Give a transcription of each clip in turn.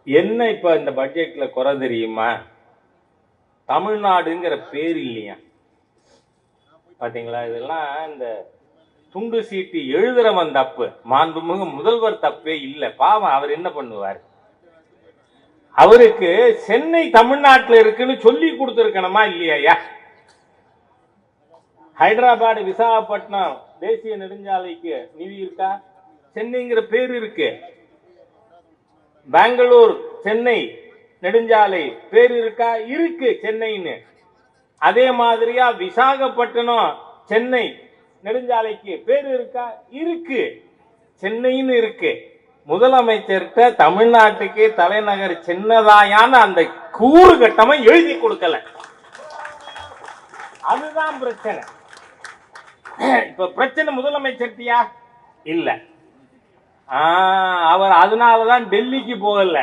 என்ன இப்ப இந்த பட்ஜெட்ல குறை தெரியுமா? தமிழ்நாடுங்கிற பேர் இல்லையா? பாத்தீங்களா? இதெல்லாம் இந்த துண்டு சீட்டு எழுதுறவன் தப்பு, மாண்புமிகு முதல்வர் தப்பே இல்லை. பாவம், அவர் என்ன பண்ணுவார்? அவருக்கு சென்னை தமிழ்நாட்டில் இருக்குன்னு சொல்லி கொடுத்துருக்கணுமா இல்லையா? ஹைதராபாத் விசாகப்பட்டினம் தேசிய நெடுஞ்சாலைக்கு நிதி இருக்கா? சென்னைங்கிற பேர் இருக்கு. பெங்களூர் சென்னை நெடுஞ்சாலை பேர் இருக்கா? இருக்கு, சென்னைன்னு. அதே மாதிரியா விசாகப்பட்டினம் சென்னை நெடுஞ்சாலைக்கு பேர் இருக்கா? இருக்கு, சென்னைன்னு இருக்கு. முதலமைச்சர்கிட்ட தமிழ்நாட்டுக்கு தலைநகர் சின்னதாயான அந்த கூறு கட்டமை எழுதி கொடுக்கல. அதுதான் பிரச்சனை. இப்ப பிரச்சனை முதலமைச்சர்த்தியா இல்ல. அவர் அதனாலதான் டெல்லிக்கு போகல.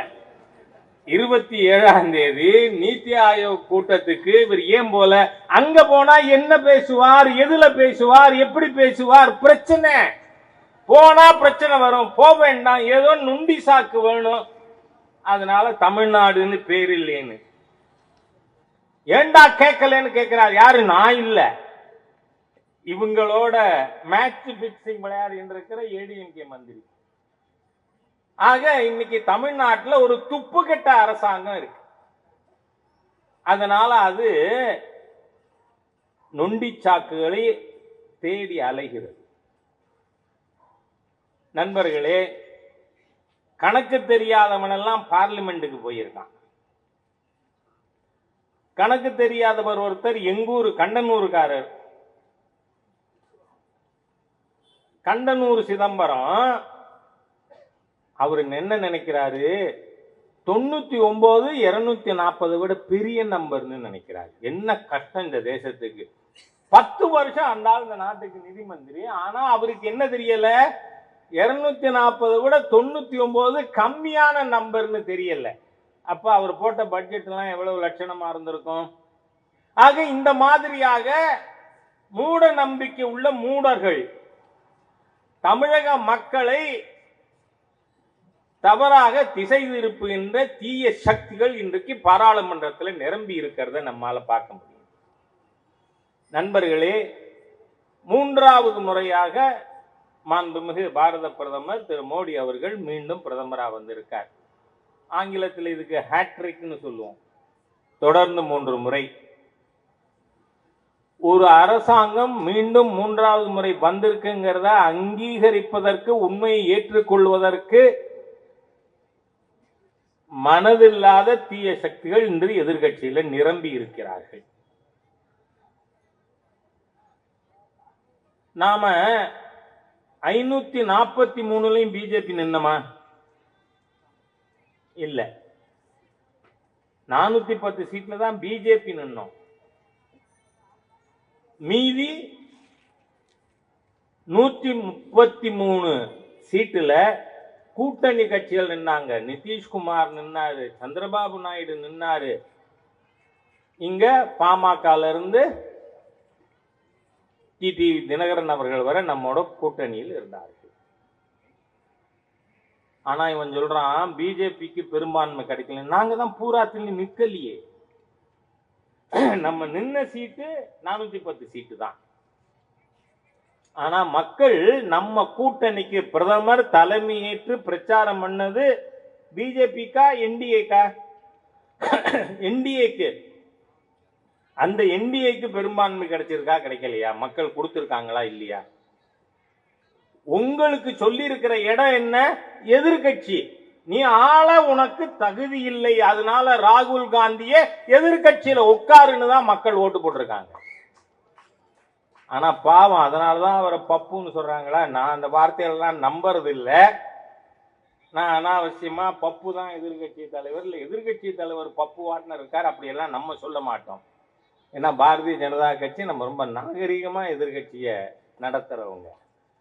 27ஆம் தேதி நீத்தி ஆயோக் கூட்டத்துக்கு இவர் ஏன் போல? அங்க போனா என்ன பேசுவார், எதுல பேசுவார், எப்படி பேசுவார்? பிரச்சனை. போனா பிரச்சனை வரும், போக வேண்டாம், ஏதோ நுண்டி சாக்கு வேணும். அதனால தமிழ்நாடுன்னு பேர் இல்லைன்னு. ஏண்டா கேட்கலன்னு கேட்கிறார். யாரு? நான் இல்ல, இவங்களோட மேட்ச் பிக்சிங் விளையாடிட்டு இருக்கிற ஏடிஎம்கே மந்திரி. ஆக இன்னைக்கு தமிழ்நாட்டில் ஒரு துப்புக்கெட்ட அரசாங்கம் இருக்கு. அதனால அது நொண்டி சாக்குகளை தேடி அலைகிறது. நண்பர்களே, கணக்கு தெரியாதவனெல்லாம் பார்லிமெண்ட்டுக்கு போயிருக்கான். கணக்கு தெரியாதவர் ஒருத்தர் எங்கூர் கண்டனூருக்காரர், கண்டனூர் சிதம்பரம். அவரு என்ன நினைக்கிறாரு? 99 240 விட பெரிய நம்பர்னு நினைக்கிறாரு. என்ன கஷ்டம் இந்த தேசத்துக்கு. 10 வருஷம் அந்த இந்த நாட்டுக்கு நிதி மந்திரி. ஆனா அவருக்கு என்ன தெரியல? 240 விட 99 கம்மியான நம்பர்னு தெரியல. அப்ப அவர் போட்ட பட்ஜெட் எல்லாம் எவ்வளவு லட்சணமா இருந்திருக்கும். ஆக இந்த மாதிரியாக மூட நம்பிக்கை உள்ள மூடர்கள் தமிழக மக்களை தவறாக திசை திருப்புகின்ற தீய சக்திகள் இன்றைக்கு பாராளுமன்றத்தில் நிரம்பி இருக்கிறத நம்மால பார்க்க முடியும். நண்பர்களே, 3வது முறையாக மாண்புமிகு பாரத பிரதமர் திரு மோடி அவர்கள் மீண்டும் பிரதமராக வந்திருக்கார். ஆங்கிலத்தில் இதுக்கு ஹேட்ரிக்னு சொல்லுவோம். தொடர்ந்து 3 முறை ஒரு அரசாங்கம் மீண்டும் 3வது முறை வந்திருக்குங்கிறத அங்கீகரிப்பதற்கு, உண்மையை ஏற்றுக்கொள்வதற்கு மனதில்லாத தீய சக்திகள் இன்று எதிர்கட்சியில நிரம்பி இருக்கிறார்கள். நாம 543 பிஜேபி நின்னமா? இல்ல, 410 சீட்ல தான் பிஜேபி நின்னோம். மீதி 133 சீட்டுல கூட்டணி கட்சிகள் நின்னாங்க. நிதிஷ்குமார் நின்னாரு, சந்திரபாபு நாயுடு நின்னாரு, இங்க பாமகல இருந்து டிடி தினகரன் அவர்கள் வரை நம்மோட கூட்டணியில் இருந்தார்கள். ஆனா இவன் சொல்றான் பிஜேபிக்கு பெரும்பான்மை கிடைக்கல. நாங்க தான் பூராத்தில் நிக்கலையே. நம்ம நின்ன சீட்டு 410 சீட்டு தான். ஆனா மக்கள் நம்ம கூட்டணிக்கு பிரதமர் தலைமையேற்று பிரச்சாரம் பண்ணது பிஜேபிக்கா என்டிஏக்கா? என்டிஏக்கு. அந்த என்டிஏக்கு பெரும்பான்மை கிடைச்சிருக்கா, கிடைக்கலையா? மக்கள் கொடுத்திருக்காங்களா இல்லையா? உங்களுக்கு சொல்லி இருக்கிற இடம் என்ன? எதிர்கட்சி. நீ ஆள உனக்கு தகுதி இல்லை, அதனால ராகுல் காந்தியே எதிர்கட்சியில உட்காருன்னு தான் மக்கள் ஓட்டு போட்டிருக்காங்க. ஆனா பாவம், அதனாலதான் அவரை பப்புன்னு சொல்றாங்களா? நான் அந்த வார்த்தையெல்லாம் நம்புறது இல்லை. நான் அனாவசியமா பப்பு தான் எதிர்கட்சி தலைவர், இல்லை எதிர்கட்சி தலைவர் பப்பு வாட்னர் இருக்கார் அப்படியெல்லாம் நம்ம சொல்ல மாட்டோம். ஏன்னா பாரதிய ஜனதா கட்சி நம்ம ரொம்ப நாகரிகமா எதிர்கட்சியை நடத்துறவங்க.